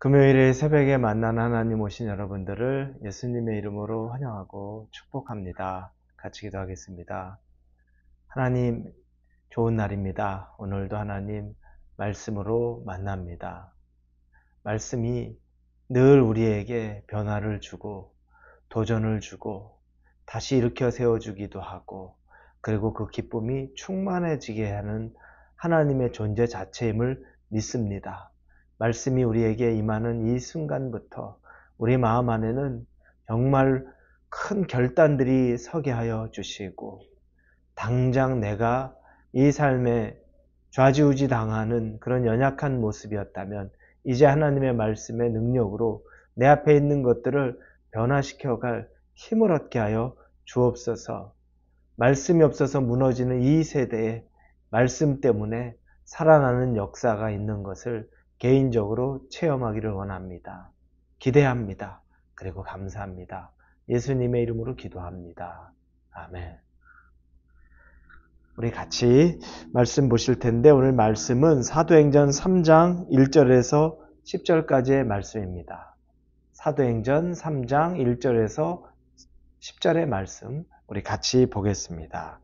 금요일에 새벽에 만난 하나님 오신 여러분들을 예수님의 이름으로 환영하고 축복합니다. 같이 기도하겠습니다. 하나님, 좋은 날입니다. 오늘도 하나님 말씀으로 만납니다. 말씀이 늘 우리에게 변화를 주고 도전을 주고 다시 일으켜 세워주기도 하고, 그리고 그 기쁨이 충만해지게 하는 하나님의 존재 자체임을 믿습니다. 말씀이 우리에게 임하는 이 순간부터 우리 마음 안에는 정말 큰 결단들이 서게 하여 주시고, 당장 내가 이 삶에 좌지우지 당하는 그런 연약한 모습이었다면 이제 하나님의 말씀의 능력으로 내 앞에 있는 것들을 변화시켜갈 힘을 얻게 하여 주옵소서. 말씀이 없어서 무너지는 이 세대에 말씀 때문에 살아나는 역사가 있는 것을 개인적으로 체험하기를 원합니다. 기대합니다. 그리고 감사합니다. 예수님의 이름으로 기도합니다. 아멘. 우리 같이 말씀 보실 텐데, 오늘 말씀은 사도행전 3장 1절에서 10절까지의 말씀입니다. 사도행전 3장 1절에서 10절의 말씀 우리 같이 보겠습니다.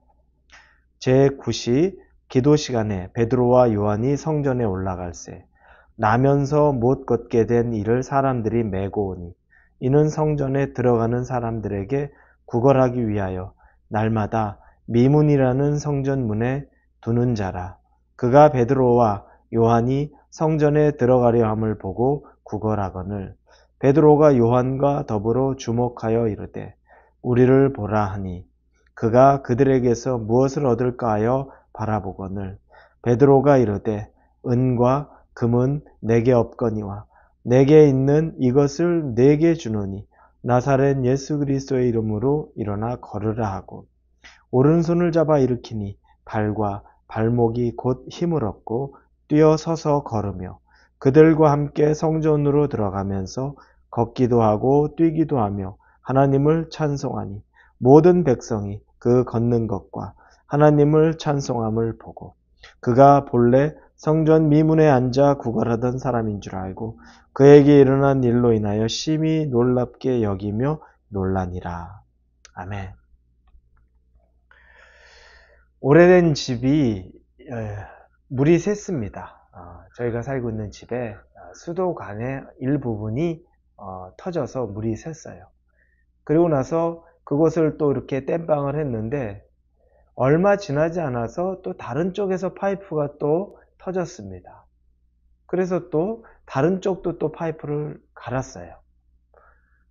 제9시 기도 시간에 베드로와 요한이 성전에 올라갈새 나면서 못 걷게 된 이를 사람들이 메고 오니, 이는 성전에 들어가는 사람들에게 구걸하기 위하여 날마다 미문이라는 성전문에 두는 자라. 그가 베드로와 요한이 성전에 들어가려 함을 보고 구걸하거늘 베드로가 요한과 더불어 주목하여 이르되 우리를 보라 하니, 그가 그들에게서 무엇을 얻을까 하여 바라보거늘 베드로가 이르되 은과 금은 내게 없거니와 내게 있는 이것을 내게 주노니 나사렛 예수 그리스도의 이름으로 일어나 걸으라 하고, 오른손을 잡아 일으키니 발과 발목이 곧 힘을 얻고 뛰어 서서 걸으며 그들과 함께 성전으로 들어가면서 걷기도 하고 뛰기도 하며 하나님을 찬송하니, 모든 백성이 그 걷는 것과 하나님을 찬송함을 보고 그가 본래 성전 미문에 앉아 구걸하던 사람인 줄 알고 그에게 일어난 일로 인하여 심히 놀랍게 여기며 놀라니라. 아멘. 오래된 집이 물이 샜습니다. 저희가 살고 있는 집에 수도관의 일부분이 터져서 물이 샜어요. 그리고 나서 그것을 또 이렇게 땜빵을 했는데 얼마 지나지 않아서 또 다른 쪽에서 파이프가 또 터졌습니다. 그래서 또 다른 쪽도 또 파이프를 갈았어요.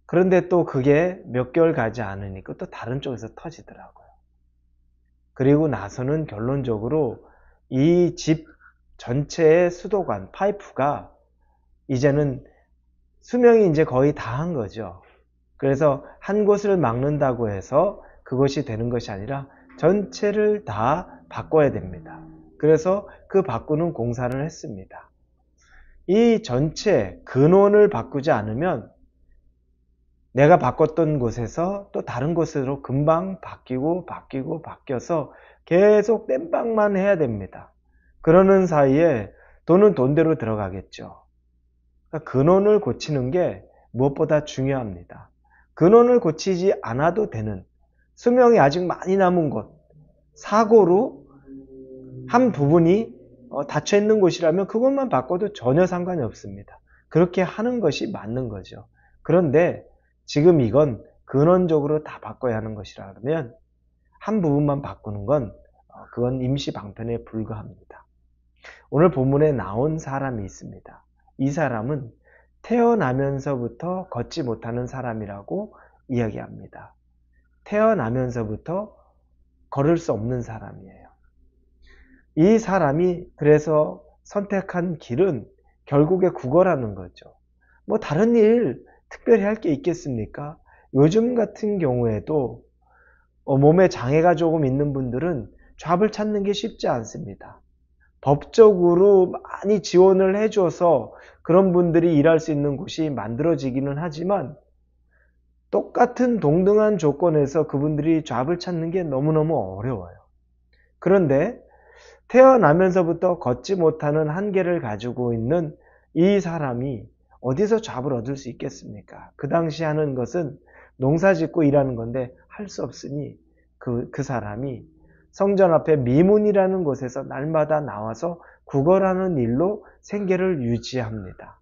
그런데 또 그게 몇 개월 가지 않으니까 또 다른 쪽에서 터지더라고요. 그리고 나서는 결론적으로 이 집 전체의 수도관 파이프가 이제는 수명이 이제 거의 다 한 거죠. 그래서 한 곳을 막는다고 해서 그것이 되는 것이 아니라 전체를 다 바꿔야 됩니다. 그래서 그 바꾸는 공사를 했습니다. 이 전체 근원을 바꾸지 않으면 내가 바꿨던 곳에서 또 다른 곳으로 금방 바뀌어서 계속 땜빵만 해야 됩니다. 그러는 사이에 돈은 돈대로 들어가겠죠. 그러니까 근원을 고치는 게 무엇보다 중요합니다. 근원을 고치지 않아도 되는, 수명이 아직 많이 남은 곳, 사고로 한 부분이 닫혀 있는 곳이라면 그것만 바꿔도 전혀 상관이 없습니다. 그렇게 하는 것이 맞는 거죠. 그런데 지금 이건 근원적으로 다 바꿔야 하는 것이라면 한 부분만 바꾸는 건 그건 임시 방편에 불과합니다. 오늘 본문에 나온 사람이 있습니다. 이 사람은 태어나면서부터 걷지 못하는 사람이라고 이야기합니다. 태어나면서부터 걸을 수 없는 사람이에요. 이 사람이 그래서 선택한 길은 결국에 구걸하는 거죠. 뭐 다른 일 특별히 할 게 있겠습니까? 요즘 같은 경우에도 몸에 장애가 조금 있는 분들은 잡을 찾는 게 쉽지 않습니다. 법적으로 많이 지원을 해줘서 그런 분들이 일할 수 있는 곳이 만들어지기는 하지만 똑같은 동등한 조건에서 그분들이 잡을 찾는 게 너무너무 어려워요. 그런데 태어나면서부터 걷지 못하는 한계를 가지고 있는 이 사람이 어디서 잡을 얻을 수 있겠습니까? 그 당시 하는 것은 농사 짓고 일하는 건데 할 수 없으니 그 사람이 성전 앞에 미문이라는 곳에서 날마다 나와서 구걸하는 일로 생계를 유지합니다.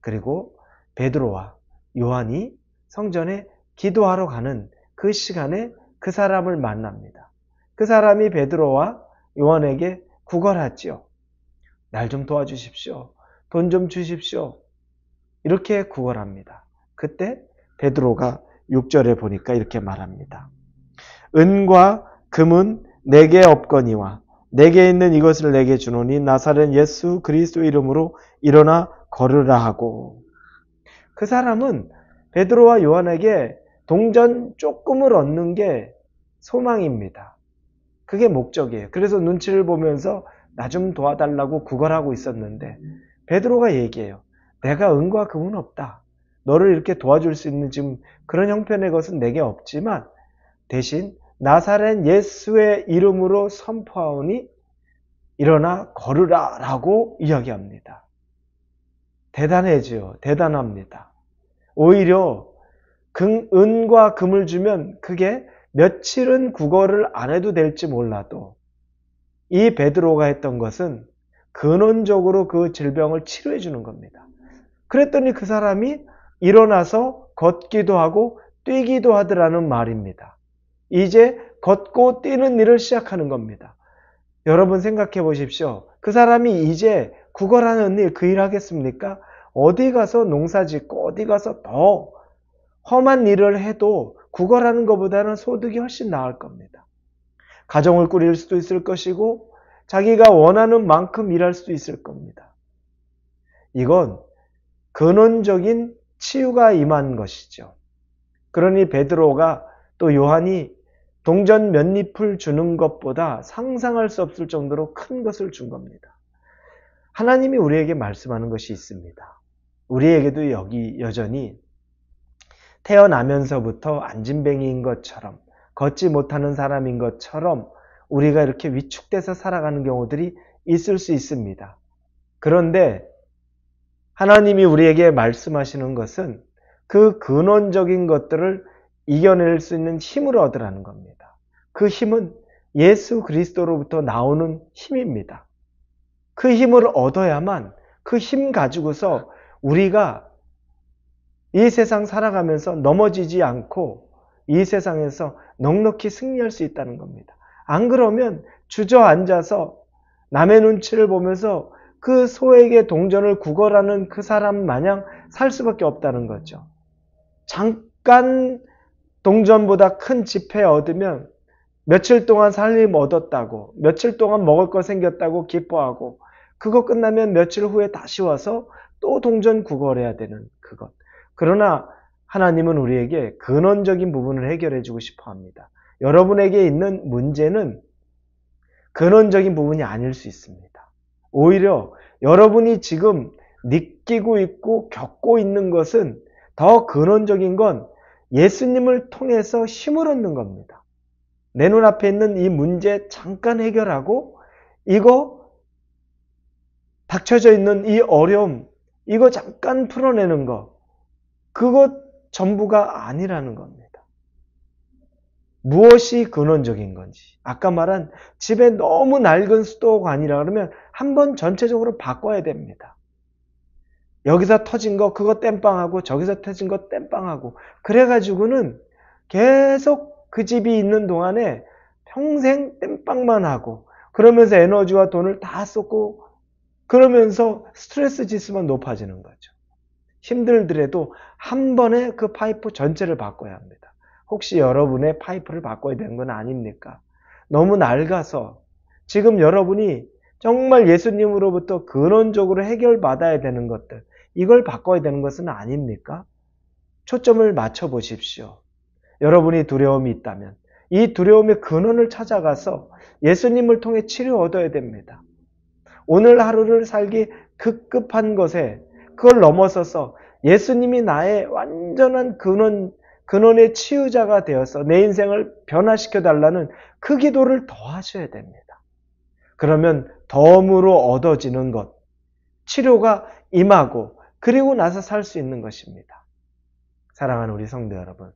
그리고 베드로와 요한이 성전에 기도하러 가는 그 시간에 그 사람을 만납니다. 그 사람이 베드로와 요한에게 구걸하지요. 날 좀 도와주십시오. 돈 좀 주십시오. 이렇게 구걸합니다. 그때 베드로가 6절에 보니까 이렇게 말합니다. 은과 금은 내게 없거니와 내게 있는 이것을 내게 주노니 나사렛 예수 그리스도 이름으로 일어나 걸으라 하고. 그 사람은 베드로와 요한에게 동전 조금을 얻는 게 소망입니다. 그게 목적이에요. 그래서 눈치를 보면서 나 좀 도와달라고 구걸하고 있었는데 베드로가 얘기해요. 내가 은과 금은 없다. 너를 이렇게 도와줄 수 있는 지금 그런 형편의 것은 내게 없지만 대신 나사렛 예수의 이름으로 선포하오니 일어나 걸으라 라고 이야기합니다. 대단해지요. 대단합니다. 오히려 은과 금을 주면 그게 며칠은 구걸을 안 해도 될지 몰라도 이 베드로가 했던 것은 근원적으로 그 질병을 치료해 주는 겁니다. 그랬더니 그 사람이 일어나서 걷기도 하고 뛰기도 하더라는 말입니다. 이제 걷고 뛰는 일을 시작하는 겁니다. 여러분 생각해 보십시오. 그 사람이 이제 구걸하는 일, 그 일 하겠습니까? 어디 가서 농사 짓고 어디 가서 더 험한 일을 해도 구걸하는 것보다는 소득이 훨씬 나을 겁니다. 가정을 꾸릴 수도 있을 것이고 자기가 원하는 만큼 일할 수도 있을 겁니다. 이건 근원적인 치유가 임한 것이죠. 그러니 베드로가 또 요한이 동전 몇 잎을 주는 것보다 상상할 수 없을 정도로 큰 것을 준 겁니다. 하나님이 우리에게 말씀하는 것이 있습니다. 우리에게도 여전히 태어나면서부터 안진뱅이인 것처럼 걷지 못하는 사람인 것처럼 우리가 이렇게 위축돼서 살아가는 경우들이 있을 수 있습니다. 그런데 하나님이 우리에게 말씀하시는 것은 그 근원적인 것들을 이겨낼 수 있는 힘을 얻으라는 겁니다. 그 힘은 예수 그리스도로부터 나오는 힘입니다. 그 힘을 얻어야만 그 힘 가지고서 우리가 이 세상 살아가면서 넘어지지 않고 이 세상에서 넉넉히 승리할 수 있다는 겁니다. 안 그러면 주저앉아서 남의 눈치를 보면서 그 소에게 동전을 구걸하는 그 사람 마냥 살 수밖에 없다는 거죠. 잠깐 동전보다 큰 지폐 얻으면 며칠 동안 살림 얻었다고, 며칠 동안 먹을 거 생겼다고 기뻐하고, 그거 끝나면 며칠 후에 다시 와서 또 동전 구걸해야 되는 그것. 그러나 하나님은 우리에게 근원적인 부분을 해결해 주고 싶어 합니다. 여러분에게 있는 문제는 근원적인 부분이 아닐 수 있습니다. 오히려 여러분이 지금 느끼고 있고 겪고 있는 것은 더 근원적인 건 예수님을 통해서 힘을 얻는 겁니다. 내 눈앞에 있는 이 문제 잠깐 해결하고 이거 닥쳐져 있는 이 어려움 이거 잠깐 풀어내는 거 그것 전부가 아니라는 겁니다. 무엇이 근원적인 건지 아까 말한 집에 너무 낡은 수도가 아니라 그러면 한번 전체적으로 바꿔야 됩니다. 여기서 터진 거 그거 땜빵하고 저기서 터진 거 땜빵하고 그래가지고는 계속 그 집이 있는 동안에 평생 땜빵만 하고 그러면서 에너지와 돈을 다 쏟고 그러면서 스트레스 지수만 높아지는 거죠. 힘들더라도 한 번에 그 파이프 전체를 바꿔야 합니다. 혹시 여러분의 파이프를 바꿔야 되는 건 아닙니까? 너무 낡아서 지금 여러분이 정말 예수님으로부터 근원적으로 해결받아야 되는 것들 이걸 바꿔야 되는 것은 아닙니까? 초점을 맞춰보십시오. 여러분이 두려움이 있다면 이 두려움의 근원을 찾아가서 예수님을 통해 치료 얻어야 됩니다. 오늘 하루를 살기 급급한 것에 그걸 넘어서서 예수님이 나의 완전한 근원의 치유자가 되어서 내 인생을 변화시켜달라는 그 기도를 더 하셔야 됩니다. 그러면 덤으로 얻어지는 것, 치료가 임하고 그리고 나서 살 수 있는 것입니다. 사랑하는 우리 성도 여러분,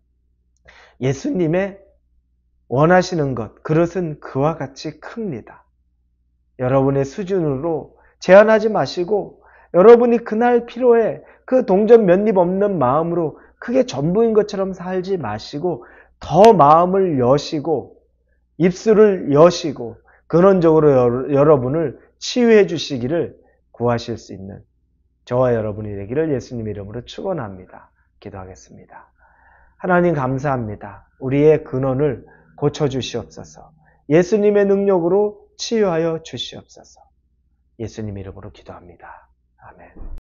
예수님의 원하시는 것, 그릇은 그와 같이 큽니다. 여러분의 수준으로 제한하지 마시고 여러분이 그날 필요해 그 동전 몇 입 없는 마음으로 그게 전부인 것처럼 살지 마시고 더 마음을 여시고 입술을 여시고 근원적으로 여러분을 치유해 주시기를 구하실 수 있는 저와 여러분이 되기를 예수님 이름으로 축원합니다. 기도하겠습니다. 하나님 감사합니다. 우리의 근원을 고쳐주시옵소서. 예수님의 능력으로 치유하여 주시옵소서. 예수님 이름으로 기도합니다. 아멘.